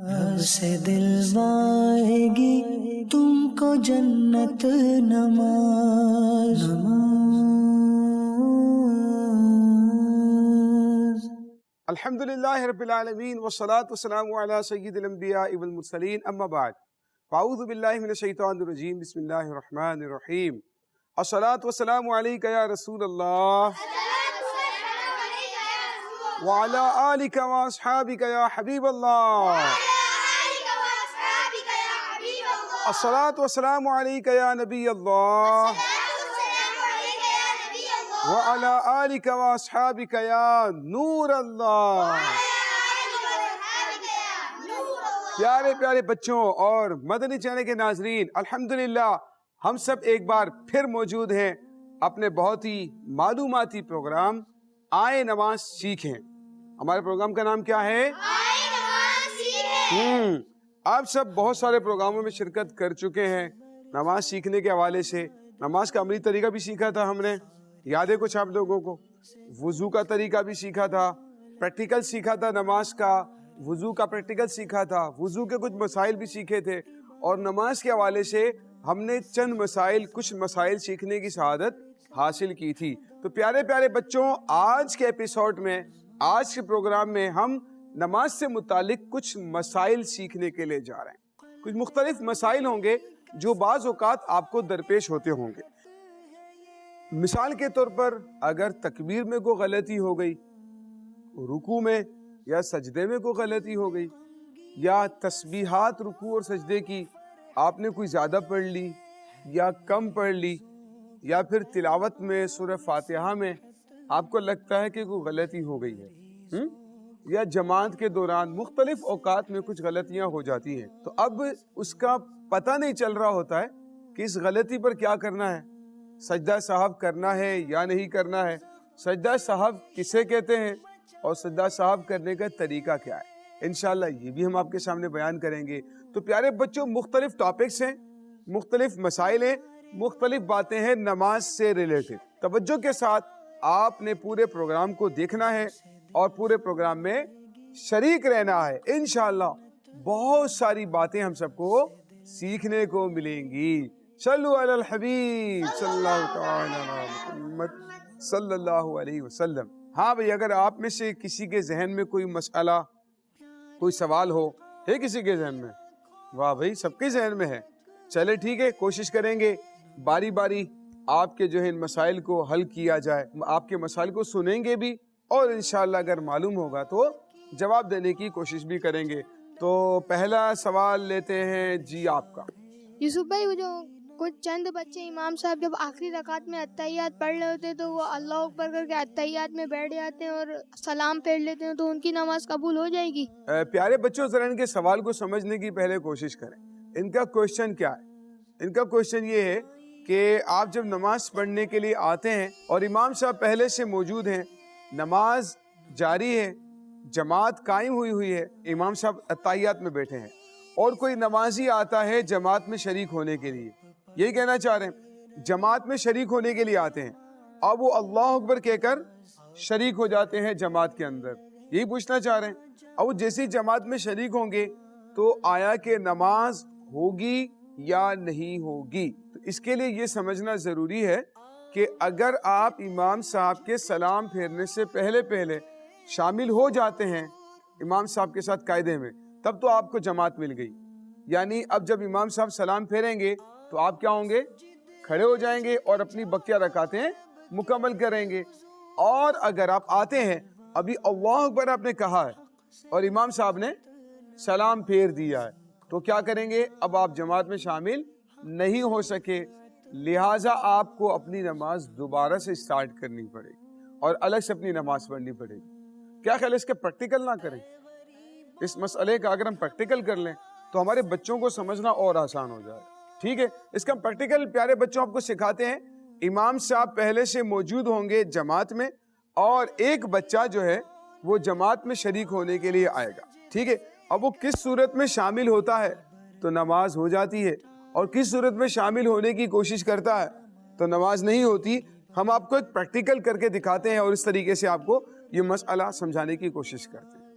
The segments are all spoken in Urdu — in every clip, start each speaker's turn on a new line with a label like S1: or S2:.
S1: اب سے دلوائے گی تم کو جنت نماز
S2: الحمدللہ رب العالمین والصلاة والسلام علی سید الانبیاء والمرسلین اما بعد فاعوذ باللہ من الشیطان الرجیم بسم اللہ الرحمن الرحیم الصلاة والسلام علیکہ یا رسول اللہ وعلی آلک واصحابک یا حبیب اللہ الصلاة والسلام علیکہ یا نبی اللہ وعلی آلک واصحابک یا نور اللہ۔ پیارے پیارے بچوں اور مدنی چینل کے ناظرین، الحمدللہ ہم سب ایک بار پھر موجود ہیں اپنے بہت ہی معلوماتی پروگرام آئے نماز سیکھیں۔ ہمارے پروگرام کا نام کیا ہے؟ آپ سب بہت سارے پروگراموں میں شرکت کر چکے ہیں نماز سیکھنے کے حوالے سے۔ نماز کا عملی طریقہ بھی سیکھا تھا ہم نے، یاد ہے کچھ آپ لوگوں کو؟ وضو کا طریقہ بھی سیکھا تھا، پریکٹیکل سیکھا تھا نماز کا، وضو کا پریکٹیکل سیکھا تھا، وضو کے کچھ مسائل بھی سیکھے تھے، اور نماز کے حوالے سے ہم نے کچھ مسائل سیکھنے کی سعادت حاصل کی تھی۔ تو پیارے پیارے بچوں، آج کے ایپیسوڈ میں، آج کے پروگرام میں ہم نماز سے متعلق کچھ مسائل سیکھنے کے لیے جا رہے ہیں۔ کچھ مختلف مسائل ہوں گے جو بعض اوقات آپ کو درپیش ہوتے ہوں گے۔ مثال کے طور پر اگر تکبیر میں کوئی غلطی ہو گئی، رکوع میں یا سجدے میں کوئی غلطی ہو گئی، یا تسبیحات رکوع اور سجدے کی آپ نے کوئی زیادہ پڑھ لی یا کم پڑھ لی، یا پھر تلاوت میں سورہ فاتحہ میں آپ کو لگتا ہے کہ کوئی غلطی ہو گئی ہے، یا جماعت کے دوران مختلف اوقات میں کچھ غلطیاں ہو جاتی ہیں، تو اب اس کا پتہ نہیں چل رہا ہوتا ہے کہ اس غلطی پر کیا کرنا ہے، سجدہ صاحب کرنا ہے یا نہیں کرنا ہے، سجدہ صاحب کسے کہتے ہیں، اور سجدہ صاحب کرنے کا طریقہ کیا ہے۔ انشاءاللہ یہ بھی ہم آپ کے سامنے بیان کریں گے۔ تو پیارے بچوں، مختلف ٹاپکس ہیں، مختلف مسائل ہیں، مختلف باتیں ہیں نماز سے ریلیٹڈ۔ توجہ کے ساتھ آپ نے پورے پروگرام کو دیکھنا ہے اور پورے پروگرام میں شریک رہنا ہے۔ انشاءاللہ بہت ساری باتیں ہم سب کو سیکھنے کو ملیں گی۔ صلو علی الحبیب صلی اللہ تعالی علی محمد صلی اللہ علیہ وسلم۔ ہاں بھئی، اگر آپ میں سے کسی کے ذہن میں کوئی مسئلہ، کوئی سوال ہو، ہے کسی کے ذہن میں؟ واہ بھئی، سب کے ذہن میں ہے۔ چلے ٹھیک ہے، کوشش کریں گے باری باری آپ کے جو ہے ان مسائل کو حل کیا جائے، آپ کے مسائل کو سنیں گے بھی، اور انشاءاللہ اگر معلوم ہوگا تو جواب دینے کی کوشش بھی کریں گے۔ تو پہلا سوال لیتے ہیں جی آپ کا۔
S3: یوسف بھائی، وہ جو کچھ چند بچے امام صاحب جب آخری رکعت میں اتحیات پڑھ رہے ہوتے تو وہ اللہ اکبر کر کے اتحیات میں بیٹھ جاتے ہیں اور سلام پھیر لیتے ہیں، تو ان کی نماز قبول ہو جائے گی؟
S2: پیارے بچوں، ذرا ان کے سوال کو سمجھنے کی پہلے کوشش کریں۔ ان کا کوشچن کیا ہے؟ ان کا کوشچن یہ ہے کہ آپ جب نماز پڑھنے کے لیے آتے ہیں اور امام صاحب پہلے سے موجود ہیں، نماز جاری ہے، جماعت قائم ہوئی ہے، امام صاحب اتحیات میں بیٹھے ہیں، اور کوئی نمازی آتا ہے جماعت میں شریک ہونے کے لیے، یہی کہنا چاہ رہے ہیں، جماعت میں شریک ہونے کے لیے آتے ہیں، اب وہ اللہ اکبر کہہ کر شریک ہو جاتے ہیں جماعت کے اندر، یہی پوچھنا چاہ رہے ہیں۔ اب وہ جیسی جماعت میں شریک ہوں گے تو آیا کہ نماز ہوگی یا نہیں ہوگی؟ تو اس کے لیے یہ سمجھنا ضروری ہے کہ اگر آپ امام صاحب کے سلام پھیرنے سے پہلے شامل ہو جاتے ہیں امام صاحب کے ساتھ قاعدے میں، تب تو آپ کو جماعت مل گئی۔ یعنی اب جب امام صاحب سلام پھیریں گے تو آپ کیا ہوں گے؟ کھڑے ہو جائیں گے اور اپنی بقیہ رکعتیں مکمل کریں گے۔ اور اگر آپ آتے ہیں، ابھی اللہ اکبر آپ نے کہا ہے اور امام صاحب نے سلام پھیر دیا ہے، تو کیا کریں گے؟ اب آپ جماعت میں شامل نہیں ہو سکے، لہٰذا آپ کو اپنی نماز دوبارہ سے سٹارٹ کرنی پڑے گی اور الگ سے اپنی نماز پڑھنی پڑے گی۔ کیا خیال ہے اس کے پریکٹیکل نہ کریں؟ اس مسئلے کا اگر ہم پریکٹیکل کر لیں تو ہمارے بچوں کو سمجھنا اور آسان ہو جائے۔ ٹھیک ہے، اس کا پریکٹیکل پیارے بچوں آپ کو سکھاتے ہیں۔ امام صاحب پہلے سے موجود ہوں گے جماعت میں، اور ایک بچہ جو ہے وہ جماعت میں شریک ہونے کے لیے آئے گا۔ ٹھیک ہے، اب وہ کس صورت میں شامل ہوتا ہے تو نماز ہو جاتی ہے، اور کس صورت میں شامل ہونے کی کوشش کرتا ہے تو نماز نہیں ہوتی۔ ہم آپ کو ایک پریکٹیکل کر کے دکھاتے ہیں اور اس طریقے سے آپ کو یہ مسئلہ سمجھانے کی کوشش کرتے ہیں۔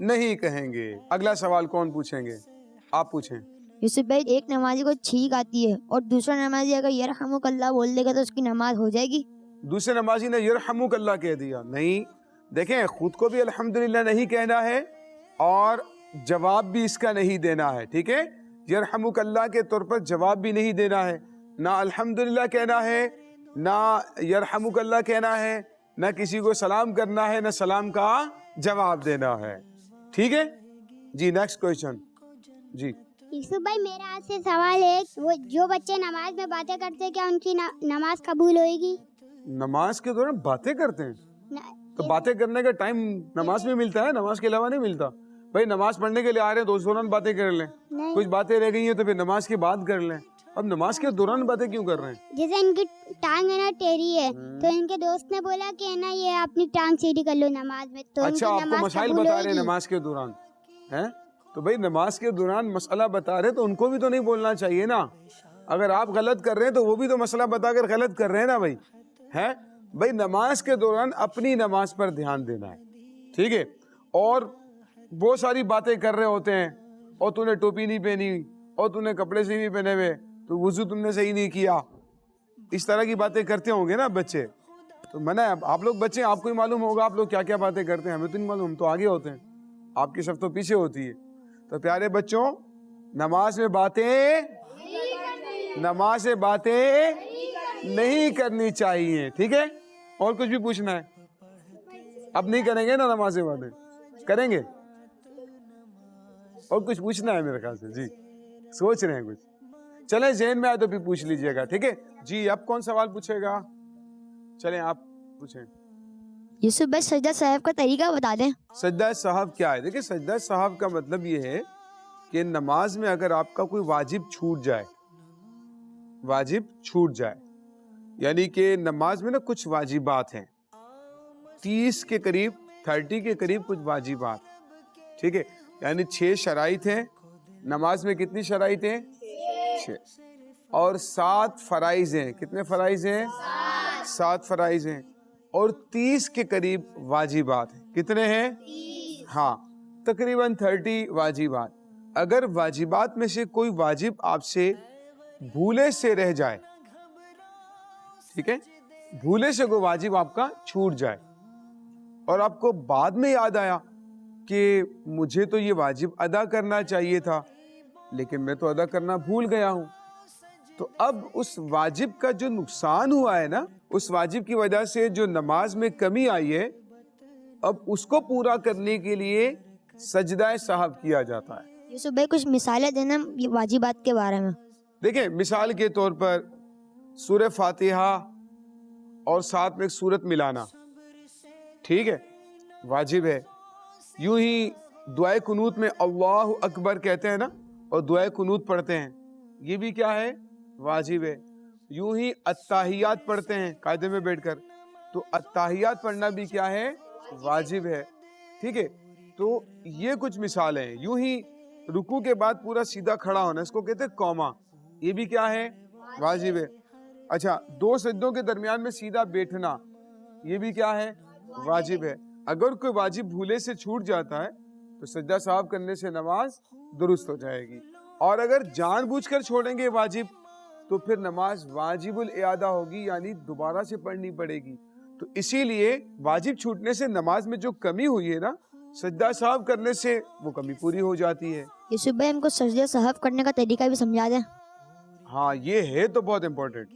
S2: نہیں کہیں گے. اگلا سوال کون پوچھیں گے؟ آپ پوچھیں.
S4: یوسف بھائی ایک نمازی کو چھینک آتی ہے اور دوسرا نمازی اگر یرحمک اللہ بول دے گا تو اس کی نماز ہو جائے گی؟
S2: دوسرے نمازی نے یرحمک اللہ کہہ دیا. نہیں، دیکھیں خود کو بھی الحمدللہ نہیں کہنا ہے اور جواب بھی اس کا نہیں دینا ہے. ٹھیک ہے، یرحمک اللہ کے طور پر جواب بھی نہیں دینا ہے. نہ الحمدللہ کہنا ہے، نہ یرحمک اللہ کہنا ہے، نہ کسی کو سلام کرنا ہے، نہ سلام کا جواب دینا ہے. ٹھیک ہے جی. Next question. جی
S5: یوسف بھائی میرا آپ سے سوال ہے، وہ جو بچے نماز میں باتیں کرتے ہیں کیا ان کی نماز قبول ہوئے گی؟
S2: نماز کے دوران باتیں کرتے ہیں تو باتیں کرنے کا ٹائم نماز میں ملتا ہے، نماز کے علاوہ نہیں ملتا. بھائی نماز پڑھنے کے لیے آ رہے ہیں تو اس دوران باتیں کر لیں. کچھ باتیں رہ گئی ہیں تو پھر نماز کے بعد کر لیں. اب نماز کے دوران باتیں کیوں کر رہے ہیں؟
S5: جیسے ان کی ٹانگ ہے نا ٹیڑھی ہے تو ان کے دوست نے بولا کہ نا یہ اپنی ٹانگ سیدھی کر لو نماز میں، تو
S2: اچھا، آپ کو مسائل بتا رہے ہیں نماز کے دوران ہیں؟ تو بھائی نماز کے دوران مسئلہ بتا رہے تو ان کو بھی تو نہیں بولنا چاہیے نا. اگر آپ غلط کر رہے ہیں تو وہ بھی تو مسئلہ بتا کر غلط کر رہے ہیں نا بھائی. ہے بھائی نماز کے دوران اپنی نماز پر دھیان دینا ہے. ٹھیک ہے. اور بہت ساری باتیں کر رہے ہوتے ہیں، اور تو نے ٹوپی نہیں پہنی، اور تو نے کپڑے سے نہیں پہنے ہوئے، تو وضو تم نے صحیح نہیں کیا، اس طرح کی باتیں کرتے ہوں گے نا بچے. تو منع ہے. آپ لوگ بچے، آپ کو ہی معلوم ہوگا آپ لوگ کیا کیا باتیں کرتے ہیں. ہمیں تو نہیں معلوم، ہم تو آگے ہوتے ہیں، آپ کی صف تو پیچھے ہوتی ہے. تو پیارے بچوں، نماز میں باتیں نہیں کرنی چاہیے. ٹھیک ہے. اور کچھ بھی پوچھنا ہے؟ اب نہیں کریں گے نا نماز میں باتیں، کریں گے؟ اور کچھ پوچھنا ہے میرے خیال سے؟ جی سوچ رہے ہیں کچھ؟ چلیں ذہن میں آئے تو پھر پوچھ لیجئے گا. ٹھیک ہے جی. اب کون سوال پوچھے گا؟ چلیں آپ پوچھیں.
S4: یوسف بھائی سجدہ صاحب کا طریقہ بتا دیں.
S2: سجدہ صاحب کیا ہے؟ دیکھیں سجدہ صاحب کا مطلب یہ ہے کہ نماز میں اگر آپ کا کوئی واجب چھوٹ جائے، یعنی کہ نماز میں نا کچھ واجبات ہیں، 30 کے قریب کچھ واجبات. ٹھیک ہے. یعنی 6 شرائط ہیں نماز میں. کتنی شرائط ہیں؟ 6. اور 7 فرائض ہیں. کتنے فرائض ہیں؟ 7 فرائض ہیں. اور 30 کے قریب واجبات ہیں. کتنے ہیں؟ ہاں تقریباً 30 واجبات. اگر واجبات میں سے کوئی واجب آپ سے بھولے سے رہ جائے، ٹھیک ہے، بھولے سے کوئی واجب آپ کا چھوٹ جائے اور آپ کو بعد میں یاد آیا کہ مجھے تو یہ واجب ادا کرنا چاہیے تھا لیکن میں تو ادا کرنا بھول گیا ہوں، تو اب اس واجب کا جو نقصان ہوا ہے نا، اس واجب کی وجہ سے جو نماز میں کمی آئی ہے، اب اس کو پورا کرنے کے لیے سجدہ سہو کیا جاتا ہے.
S4: یوسف بھائی کچھ مثالیں دینا یہ واجبات کے بارے میں.
S2: دیکھیں مثال کے طور پر سورہ فاتحہ اور ساتھ میں ایک سورت ملانا، ٹھیک ہے، واجب ہے. یوں ہی دعائے قنوت میں اللہ اکبر کہتے ہیں نا اور دعائے قنوت پڑھتے ہیں، یہ بھی کیا ہے؟ واجب ہے. یوں ہی التحیات پڑھتے ہیں قاعدے میں بیٹھ کر، تو التحیات پڑھنا بھی کیا ہے؟ واجب ہے. ٹھیک ہے. تو یہ کچھ مثالیں ہیں. یوں ہی رکوع کے بعد پورا سیدھا کھڑا ہونا، اس کو کہتے ہیں قوما، یہ بھی کیا ہے؟ واجب ہے. اچھا 2 سجدوں کے درمیان میں سیدھا بیٹھنا، یہ بھی کیا ہے؟ واجب ہے. اگر کوئی واجب بھولے سے چھوٹ جاتا ہے تو سجدہ سہو کرنے سے نماز درست ہو جائے گی، اور اگر جان بوجھ کر چھوڑیں گے واجب تو پھر نماز واجب الاعادہ ہوگی، یعنی دوبارہ سے پڑھنی پڑے گی. تو اسی لیے واجب چھوٹنے سے نماز میں جو کمی ہوئی ہے نا، سجدہ سہو کرنے سے وہ کمی پوری ہو جاتی ہے.
S4: یوسف بھائی ہم کو سجدہ سہو کرنے کا طریقہ بھی سمجھا دیں.
S2: ہاں یہ ہے تو بہت امپورٹنٹ.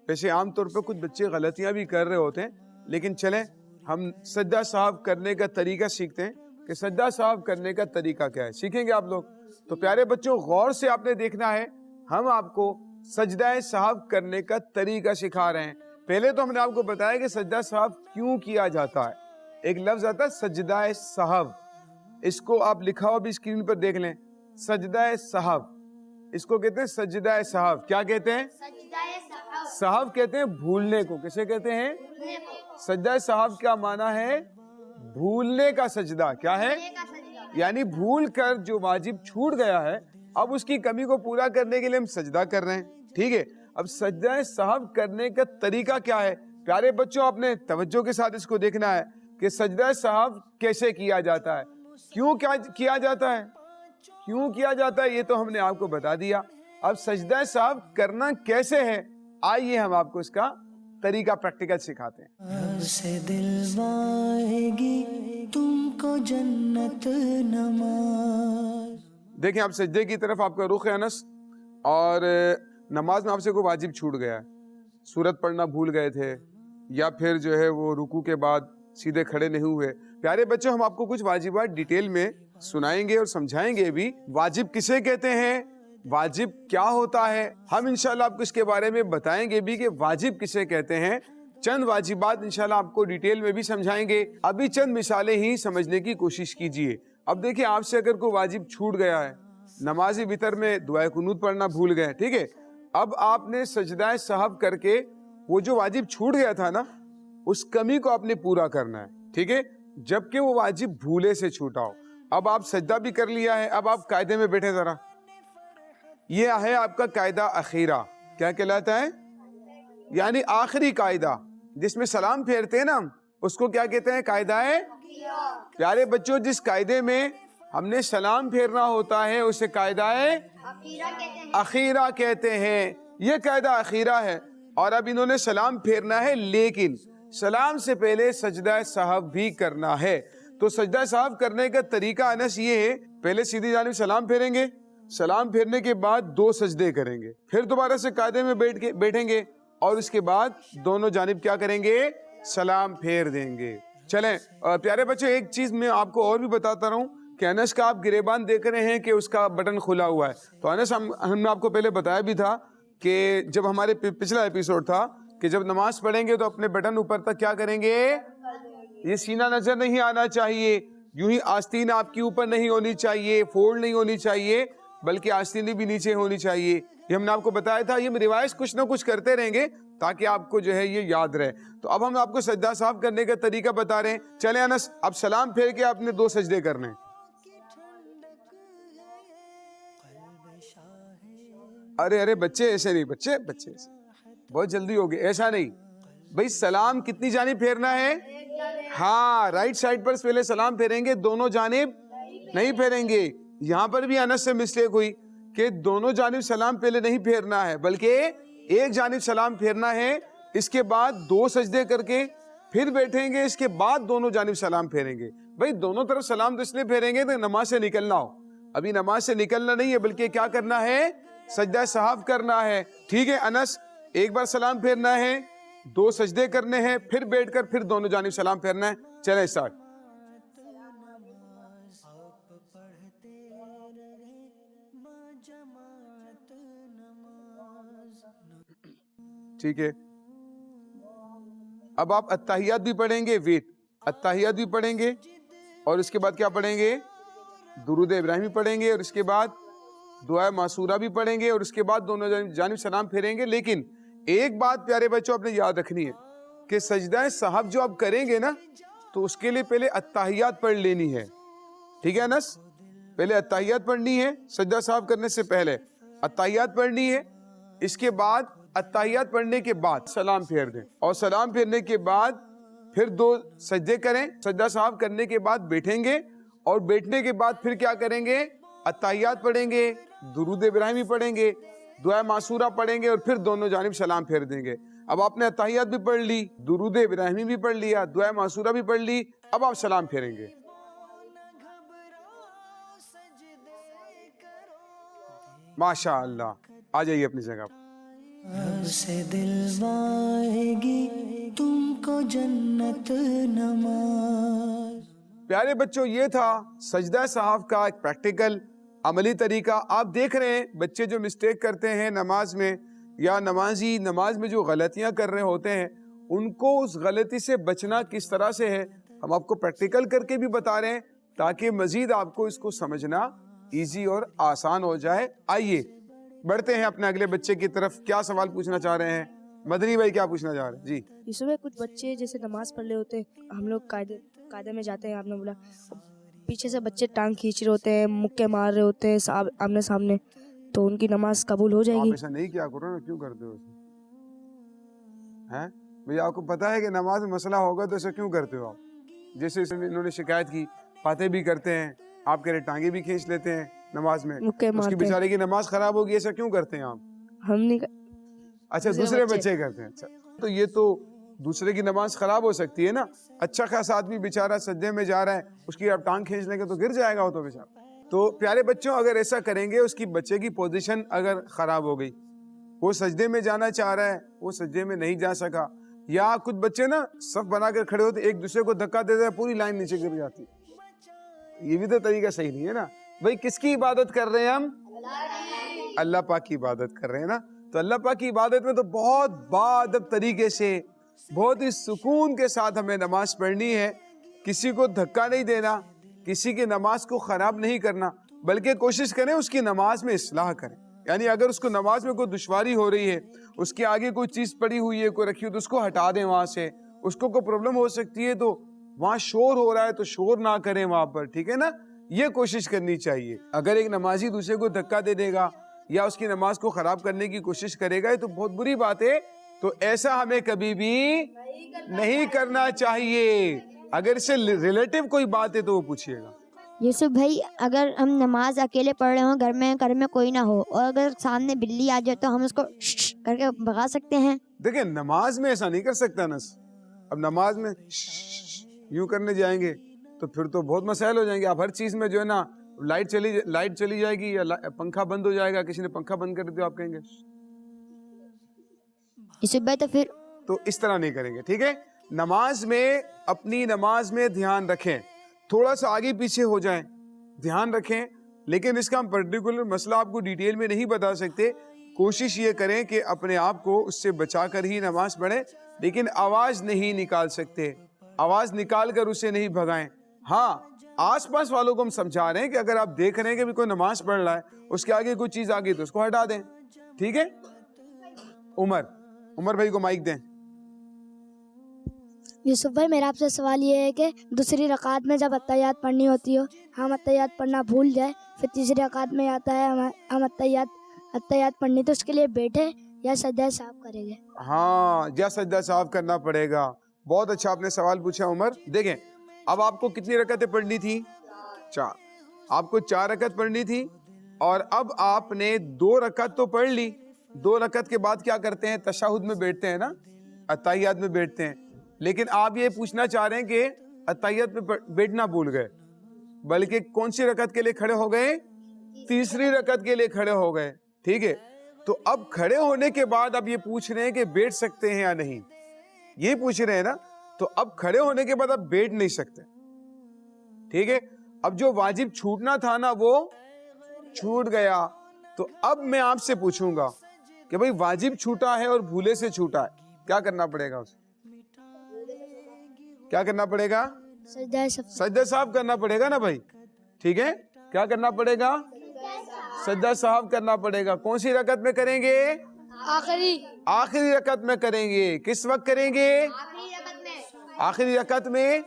S2: ویسے عام طور پہ کچھ بچے غلطیاں بھی کر رہے ہوتے ہیں، لیکن چلیں ہم سجدہ سہو کرنے کا طریقہ سیکھتے ہیں کہ سجدہ سہو کرنے کا طریقہ کیا ہے. سیکھیں گے آپ لوگ. تو پیارے بچوں غور سے آپ نے دیکھنا ہے، ہم آپ کو سجدہ سہو کرنے کا طریقہ سکھا رہے ہیں. پہلے تو ہم نے آپ کو بتایا کہ سجدہ سہو کیوں کیا جاتا ہے. ایک لفظ آتا ہے سجدہ سہو، اس کو آپ لکھا ہوا بھی اسکرین پر دیکھ لیں. سجدہ سہو، اس کو کہتے ہیں سجدہ سہو. کیا کہتے ہیں؟ سہو کہتے ہیں بھولنے کو. کسے کہتے ہیں؟ سجدہ سہو کیا معنی ہے؟ بھولنے کا سجدہ. کیا ہے؟ یعنی بھول کر جو واجب چھوٹ گیا ہے، اب اس کی کمی کو پورا کرنے کے لیے ہم سجدہ کر رہے ہیں. ٹھیک ہے. اب سجدہ سہو کرنے کا طریقہ کیا ہے؟ پیارے بچوں آپ نے توجہ کے ساتھ اس کو دیکھنا ہے کہ سجدہ سہو کیسے کیا جاتا ہے. کیوں کیا جاتا ہے؟ کیوں کیا جاتا ہے یہ تو ہم نے آپ کو بتا دیا. اب سجدہ سہو کرنا کیسے ہے، آئیے ہم آپ کو اس کا طریقہ پریکٹیکل سکھاتے ہیں.
S1: سے دلوائے گی تم کو جنت نماز.
S2: دیکھیں آپ سجدے کی طرف آپ کا رخ ہے انس، اور نماز میں آپ سے کوئی واجب چھوٹ گیا ہے، سورت پڑھنا بھول گئے تھے، یا پھر جو ہے وہ رکوع کے بعد سیدھے کھڑے نہیں ہوئے. پیارے بچوں، ہم آپ کو کچھ واجبات ڈیٹیل میں سنائیں گے اور سمجھائیں گے بھی. واجب کسے کہتے ہیں، واجب کیا ہوتا ہے، ہم انشاءاللہ آپ کو اس کے بارے میں بتائیں گے بھی کہ واجب کسے کہتے ہیں. چند واجبات انشاءاللہ آپ کو ڈیٹیل میں بھی سمجھائیں گے. ابھی چند مثالیں ہی سمجھنے کی کوشش کیجئے. اب دیکھیں آپ سے اگر کوئی واجب چھوٹ گیا ہے، نماز وتر میں دعائے قنوت پڑھنا بھول گئے، ٹھیک ہے، اب آپ نے سجدہ سہو کر کے وہ جو واجب چھوٹ گیا تھا نا، اس کمی کو آپ نے پورا کرنا ہے، ٹھیک ہے، جبکہ وہ واجب بھولے سے چھوٹا ہو. اب آپ سجدہ بھی کر لیا ہے، اب آپ قاعدے میں بیٹھے ذرا. یہ ہے آپ کا قاعدہ اخیرہ. کیا کہلاتا ہے؟ یعنی آخری قاعدہ جس میں سلام پھیرتے ہیں نا، اس کو کیا کہتے ہیں؟ قاعدہ ہے. پیارے بچوں، جس قاعدے میں ہم نے سلام پھیرنا ہوتا ہے اسے قاعدہ اخیرہ کہتے ہیں. یہ قاعدہ اخیرہ ہے. اور اب انہوں نے سلام پھیرنا ہے، لیکن سلام سے پہلے سجدہ سہو بھی کرنا ہے. تو سجدہ سہو کرنے کا طریقہ انس یہ ہے، پہلے سیدھی جانب سلام پھیریں گے، سلام پھیرنے کے بعد 2 سجدے کریں گے، پھر دوبارہ سے قاعدے میں بیٹھیں گے، اور اس کے بعد دونوں جانب کیا کریں گے؟ سلام پھیر دیں گے. چلیں پیارے بچے، ایک چیز میں آپ کو اور بھی بتاتا رہوں کہ انس کا آپ گریبان دیکھ رہے ہیں کہ اس کا بٹن کھلا ہوا ہے. تو انس ہم نے آپ کو پہلے بتایا بھی تھا کہ جب ہمارے پچھلا ایپیسوڈ تھا کہ جب نماز پڑھیں گے تو اپنے بٹن اوپر تک کیا کریں گے؟ یہ سینہ نظر نہیں آنا چاہیے، یوں ہی آستین آپ کی اوپر نہیں ہونی چاہیے، فولڈ نہیں ہونی چاہیے، بلکہ آستینی بھی نیچے ہونی چاہیے. یہ ہم نے آپ کو بتایا تھا. یہ ریوائز کچھ نہ کچھ کرتے رہیں گے تاکہ آپ کو جو ہے یہ یاد رہے. تو اب ہم آپ کو سجدہ سہو کرنے کا طریقہ بتا رہے ہیں. چلیں انس، اب سلام پھیر کے آپ نے 2 سجدے کرنے. ارے بچے ایسے نہیں، بچے ایسے بہت جلدی ہوگی، ایسا نہیں بھائی. سلام کتنی جانب پھیرنا ہے؟ ہاں، رائٹ سائڈ پر پہلے سلام پھیریں گے، دونوں جانب نہیں پھیریں گے. یہاں پر بھی انس سے مسٹیک ہوئی کہ دونوں جانب سلام پہلے نہیں پھیرنا ہے، بلکہ ایک جانب سلام پھیرنا ہے، اس کے بعد 2 سجدے کر کے پھر بیٹھیں گے، اس کے بعد دونوں جانب سلام پھیریں گے. بھائی دونوں طرف سلام تو اس لیے پھیریں گے تو نماز سے نکلنا ہو. ابھی نماز سے نکلنا نہیں ہے، بلکہ کیا کرنا ہے؟ سجدہ سہو کرنا ہے. ٹھیک ہے انس، ایک بار سلام پھیرنا ہے، 2 سجدے کرنے ہیں، پھر بیٹھ کر پھر دونوں جانب سلام پھیرنا ہے. چلیں اسٹارٹ. ٹھیک ہے، اب آپ التحیات بھی پڑھیں گے، التحیات بھی پڑھیں گے، اور اس کے بعد کیا پڑھیں گے؟ درود ابراہیمی پڑھیں گے، اور اس کے بعد دعائے معصورہ بھی پڑھیں گے، اور اس کے بعد دونوں جانب سلام پھیریں گے. لیکن ایک بات پیارے بچوں آپ نے یاد رکھنی ہے کہ سجدہ سہو جو آپ کریں گے نا، تو اس کے لیے پہلے التحیات پڑھ لینی ہے. ٹھیک ہے انس، پہلے التحیات پڑھنی ہے. سجدہ سہو کرنے سے پہلے التحیات پڑھنی ہے، اس کے بعد التحیات پڑھنے کے بعد سلام پھیر دیں، اور سلام پھیرنے کے بعد پھر 2 سجدے کریں. سجدہ سہو کرنے کے بعد بیٹھیں گے، اور بیٹھنے کے بعد پھر کیا کریں گے؟ التحیات پڑھیں گے، درود ابراہیمی پڑھیں گے، دعائے معصورہ پڑھیں گے، اور پھر دونوں جانب سلام پھیر دیں گے. اب آپ نے التحیات بھی پڑھ لی، درود ابراہیمی بھی پڑھ لیا، دعائے معصورہ بھی پڑھ لی، اب آپ سلام پھیریں گے. ماشاء اللہ، آ جائیے اپنی جگہ.
S1: سے دلوائے گی تم کو جنت نماز.
S2: پیارے بچوں، یہ تھا سجدہ سہو کا ایک پریکٹیکل عملی طریقہ. آپ دیکھ رہے ہیں بچے جو مسٹیک کرتے ہیں نماز میں، یا نمازی نماز میں جو غلطیاں کر رہے ہوتے ہیں، ان کو اس غلطی سے بچنا کس طرح سے ہے ہم آپ کو پریکٹیکل کر کے بھی بتا رہے ہیں، تاکہ مزید آپ کو اس کو سمجھنا ایزی اور آسان ہو جائے. آئیے بڑھتے ہیں اپنے اگلے بچے کی طرف. کیا سوال پوچھنا چاہ رہے ہیں مدنی بھائی؟ کیا پوچھنا چاہ رہے ہیں؟ جی.
S6: اس میں کچھ بچے جیسے نماز پڑھ رہے ہوتے ہیں، ہم لوگ قاعدے میں جاتے ہیں، آپ نے بولا پیچھے سے بچے ٹانگ کھینچ رہے ہوتے ہیں، مکے مار رہے ہوتے ہیں آمنے سامنے، تو ان کی نماز قبول ہو جائے گی؟
S2: آپ ایسا نہیں کیا کرو نا، کیوں کرتے ہو بھئی؟ آپ کو پتا ہے کہ نماز میں مسئلہ ہوگا تو ایسا کیوں کرتے ہو آپ؟ جیسے انہوں نے شکایت کی باتیں بھی کرتے ہیں, آپ کہہ رہے ٹانگیں بھی کھینچ لیتے ہیں نماز میں,
S6: مکے
S2: اس کی
S6: مارتے ہیں.
S2: بیچارے کی نماز خراب ہوگی, ایسا کیوں کرتے ہیں آپ؟
S6: ہم نہیں
S2: اچھا دوسرے بچے کرتے ہیں. اچھا تو یہ تو دوسرے کی نماز خراب ہو سکتی ہے نا. اچھا خاصا آدمی بیچارہ سجدے میں جا رہا ہے, اس کی آپ ٹانگ کھینچ لیں گے تو گر جائے گا وہ تو بیچارہ. تو پیارے بچوں اگر ایسا کریں گے, اس کی بچے کی پوزیشن اگر خراب ہو گئی, وہ سجدے میں جانا چاہ رہا ہے, وہ سجدے میں نہیں جا سکا, یا کچھ بچے نا صف بنا کر کھڑے ہوتے ایک دوسرے کو دھکا دیتے ہیں, پوری لائن نیچے گر جاتی, یہ بھی تو طریقہ صحیح نہیں ہے نا. بھائی کس کی عبادت کر رہے ہیں ہم؟ اللہ پاک کی عبادت کر رہے ہیں نا. تو اللہ پاک کی عبادت میں تو بہت باادب طریقے سے, بہت ہی سکون کے ساتھ ہمیں نماز پڑھنی ہے. کسی کو دھکا نہیں دینا, کسی کی نماز کو خراب نہیں کرنا, بلکہ کوشش کریں اس کی نماز میں اصلاح کریں. یعنی اگر اس کو نماز میں کوئی دشواری ہو رہی ہے, اس کے آگے کوئی چیز پڑی ہوئی ہے, کوئی رکھی ہوئی, تو اس کو ہٹا دیں وہاں سے. اس کو کوئی پرابلم ہو سکتی ہے تو وہاں شور ہو رہا ہے تو شور نہ کریں وہاں پر, ٹھیک ہے نا. یہ کوشش کرنی چاہیے. اگر ایک نمازی دوسرے کو دھکا دے دے گا یا اس کی نماز کو خراب کرنے کی کوشش کرے گا, یہ تو بہت بری بات ہے. تو ایسا ہمیں کبھی بھی نہیں کرنا چاہیے. اگر اس سے ریلیٹو کوئی بات ہے تو وہ پوچھئے گا.
S4: یوسف بھائی اگر ہم نماز اکیلے پڑھ رہے ہوں, گھر میں کوئی نہ ہو, اور اگر سامنے بلی آ جائے تو ہم اس کو شش کر کے بھگا سکتے ہیں؟
S2: دیکھیں نماز میں ایسا نہیں کر سکتا نا. اب نماز میں یوں کرنے جائیں گے تو پھر تو بہت مسائل ہو جائیں گے. آپ ہر چیز میں جو ہے نا لائٹ چلی جائے گی یا پنکھا بند ہو جائے گا, کسی نے پنکھا بند کر دیا آپ کہیں گے
S4: یوسف بھائی
S2: تو اس طرح نہیں کریں گے, ٹھیک ہے. نماز میں اپنی نماز میں دھیان رکھیں, تھوڑا سا آگے پیچھے ہو جائیں, دھیان رکھیں. لیکن اس کا ہم پرٹیکولر مسئلہ آپ کو ڈیٹیل میں نہیں بتا سکتے. کوشش یہ کریں کہ اپنے آپ کو اس سے بچا کر ہی نماز پڑھیں, لیکن آواز نہیں نکال سکتے, آواز نکال کر اسے نہیں بھگائیں. ہاں آس پاس والوں کو ہم سمجھا رہے ہیں کہ اگر آپ دیکھ رہے ہیں کہ کوئی نماز پڑھ رہا ہے, اس کے آگے کوئی چیز آ گئی تو اس کو ہٹا دیں, ٹھیک ہے. عمر بھائی کو مائک دیں.
S7: یوسف بھائی میرا آپ سے سوال یہ ہے کہ دوسری رکعت میں جب اتحیات پڑھنی ہوتی ہو, ہم اتحیات پڑھنا بھول جائے, پھر تیسری رکعت میں آتا ہے ہم اتحیات پڑھنی, تو اس کے لیے بیٹھے یا سجدہ صاف کریں گے؟
S2: ہاں یا سجدہ صاف کرنا پڑے گا. بہت اچھا آپ نے سوال پوچھا عمر. دیکھیں اب آپ کو کتنی رکعتیں پڑھنی تھی؟ 4. آپ کو 4 رکعت پڑھنی تھی, اور اب آپ نے 2 رکعت تو پڑھ لی. 2 رکعت کے بعد کیا کرتے ہیں؟ تشہد میں بیٹھتے ہیں نا, اتحیات میں بیٹھتے ہیں. لیکن آپ یہ پوچھنا چاہ رہے ہیں کہ اتحیات میں بیٹھنا بھول گئے, بلکہ کون سی رکعت کے لیے کھڑے ہو گئے؟ تیسری رکعت کے لیے کھڑے ہو گئے, ٹھیک ہے. تو اب کھڑے ہونے کے بعد اب یہ پوچھ رہے ہیں کہ بیٹھ سکتے ہیں یا نہیں, یہ پوچھ رہے ہیں نا. تو اب کھڑے ہونے کے بعد اب بیٹھ نہیں سکتے, ٹھیک ہے. اب جو واجب چھوٹنا تھا نا وہ چھوٹ گیا. تو اب میں آپ سے پوچھوں گا کہ بھئی واجب چھوٹا ہے اور بھولے سے چھوٹا ہے, کیا کرنا پڑے گا اسے؟ کیا کرنا پڑے گا؟ سجدہ صاحب کرنا پڑے گا نا بھائی, ٹھیک ہے. کیا کرنا پڑے گا؟ سجدہ صاحب کرنا پڑے گا. کون سی رکعت میں کریں گے؟ آخری رکعت میں کریں گے. کس وقت کریں گے؟ آخری رکعت میں.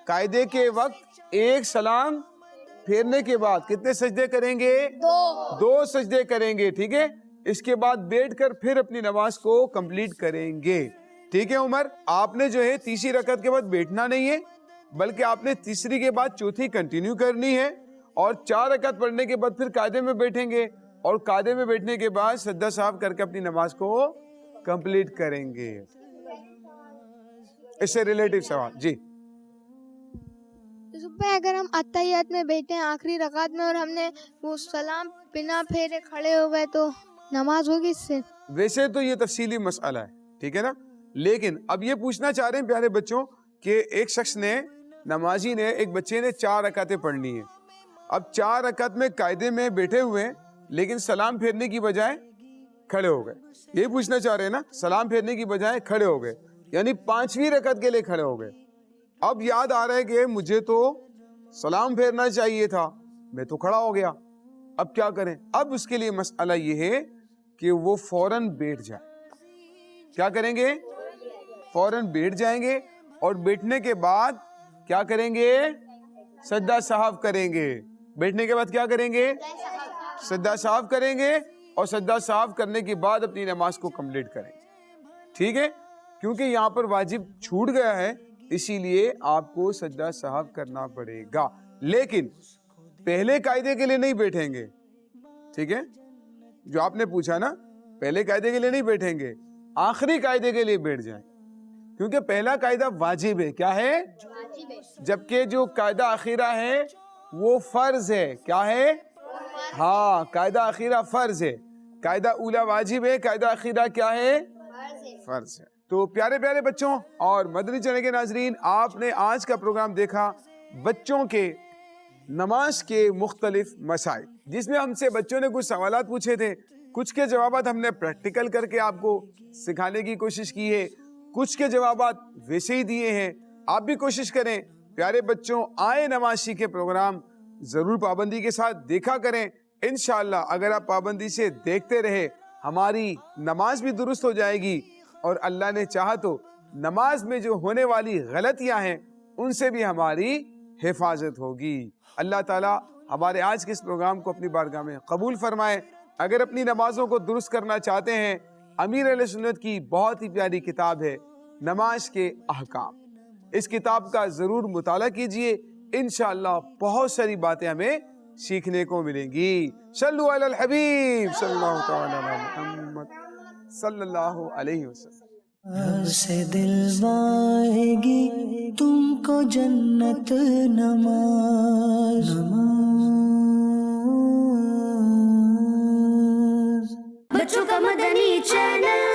S2: قاعدے کے وقت ایک سلام پھیرنے کے بعد کتنے سجدے کریں گے؟ 2 سجدے کریں گے, ٹھیک ہے. اس کے بعد بیٹھ کر پھر اپنی نماز کو کمپلیٹ کریں گے, ٹھیک ہے. عمر آپ نے جو ہے تیسری رکعت کے بعد بیٹھنا نہیں ہے, بلکہ آپ نے تیسری کے بعد چوتھی کنٹینیو کرنی ہے, اور 4 رکعت پڑھنے کے بعد پھر قاعدے میں بیٹھیں گے, اور قاعدے میں بیٹھنے کے بعد سجدہ صاحب کر کے اپنی نماز کو کمپلیٹ کریں گے. اس سے ریلیٹو سوال جی.
S3: اگر ہم اتحیات میں بیٹھے ہیں آخری رکعت میں اور ہم نے وہ سلام بنا پھیرے کھڑے ہو گئے تو نماز ہوگی اس سے؟
S2: ویسے تو یہ تفصیلی مسئلہ ہے, ٹھیک ہے نا. لیکن اب یہ پوچھنا چاہ رہے ہیں پیارے بچوں کہ ایک شخص نے, نمازی نے, ایک بچے نے 4 رکعتیں پڑھنی ہیں. اب 4 رکعت میں قاعدے میں بیٹھے ہوئے ہیں, لیکن سلام پھیرنے کی بجائے کھڑے ہو گئے. یہ پوچھنا چاہ رہے ہیں نا, سلام پھیرنے کی بجائے کھڑے ہو گئے, یعنی 5ویں رکعت کے لیے کھڑے ہو گئے. اب یاد آ رہا ہے کہ مجھے تو سلام پھیرنا چاہیے تھا, میں تو کھڑا ہو گیا, اب کیا کریں؟ اب اس کے لیے مسئلہ یہ ہے کہ وہ فوراً بیٹھ جائے. کیا کریں گے؟ فوراً بیٹھ جائیں گے, اور بیٹھنے کے بعد کیا کریں گے؟ سجدہ صاحب کریں گے. بیٹھنے کے بعد کیا کریں گے؟ سجدہ صاحب کریں گے, اور سجدہ صاحب کرنے کے بعد اپنی نماز کو کمپلیٹ کریں گے, ٹھیک ہے. کیونکہ یہاں پر واجب چھوٹ گیا ہے, اسی لیے آپ کو سجدہ سہو کرنا پڑے گا، لیکن پہلے قاعدے کے لیے نہیں بیٹھیں گے، ٹھیک ہے؟ جو آپ نے پوچھا نا، پہلے قاعدے کے لیے نہیں بیٹھیں گے، آخری قاعدے کے لیے بیٹھ جائیں، کیونکہ پہلا قاعدہ واجب ہے، کیا ہے؟ جبکہ جو قاعدہ اخیرہ ہے وہ فرض ہے، کیا ہے؟ ہاں، قاعدہ اخیرہ فرض ہے، قاعدہ اولا واجب ہے، قاعدہ اخیرہ کیا ہے؟ فرض ہے۔ تو پیارے پیارے بچوں اور مدنی چینل کے ناظرین، آپ نے آج کا پروگرام دیکھا بچوں کے نماز کے مختلف مسائل، جس میں ہم سے بچوں نے کچھ سوالات پوچھے تھے، کچھ کے جوابات ہم نے پریکٹیکل کر کے آپ کو سکھانے کی کوشش کی ہے، کچھ کے جوابات ویسے ہی دیے ہیں۔ آپ بھی کوشش کریں پیارے بچوں، آئے نماز سیکھے پروگرام ضرور پابندی کے ساتھ دیکھا کریں۔ انشاءاللہ اگر آپ پابندی سے دیکھتے رہے ہماری نماز بھی درست ہو جائے گی، اور اللہ نے چاہا تو نماز میں جو ہونے والی غلطیاں ہیں ان سے بھی ہماری حفاظت ہوگی۔ اللہ تعالیٰ ہمارے آج کے اس پروگرام کو اپنی بارگاہ میں قبول فرمائے۔ اگر اپنی نمازوں کو درست کرنا چاہتے ہیں، امیر اہل سنت کی بہت ہی پیاری کتاب ہے نماز کے احکام، اس کتاب کا ضرور مطالعہ کیجئے، انشاءاللہ بہت ساری باتیں ہمیں سیکھنے کو ملیں گی۔ صلو علی الحبیب صلی اللہ تعالی علی محمد صلی اللہ علیہ وسلم۔
S1: اب سے دلوائے گی تم کو جنت نماز،
S8: بچوں کا مدنی چینل